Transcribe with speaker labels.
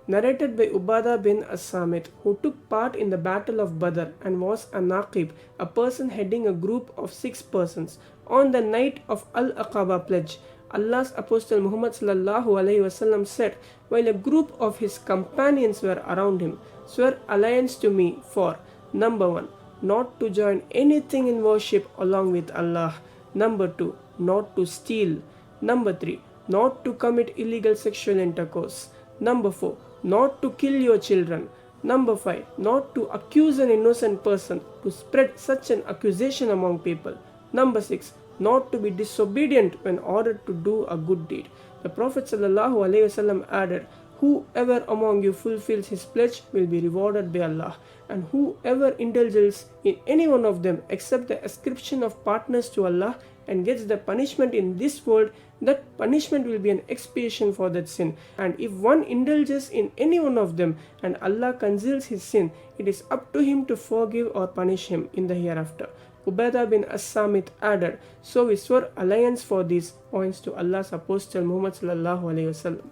Speaker 1: Narrated by Ubadah bin As-Samit, who took part in the Battle of Badr and was a Naqib, a person heading a group of 6 persons. On the night of Al-Aqaba pledge, Allah's Apostle Muhammad said, while a group of his companions were around him, "Swear alliance to me for, number 1, not to join anything in worship along with Allah. Number 2, not to steal. Number 3, not to commit illegal sexual intercourse. Number 4, not to kill your children. Number 5, not to accuse an innocent person, to spread such an accusation among people. Number 6, not to be disobedient when ordered to do a good deed." The Prophet ﷺ added, "Whoever among you fulfills his pledge will be rewarded by Allah, and whoever indulges in any one of them except the ascription of partners to Allah and gets the punishment in this world, that punishment will be an expiation for that sin. And if one indulges in any one of them and Allah conceals his sin, it is up to him to forgive or punish him in the hereafter." Ubadah bin As-Samit added, "So we swore alliance for these," points to Allah's Apostle Muhammad sallallahu alaihi wasallam.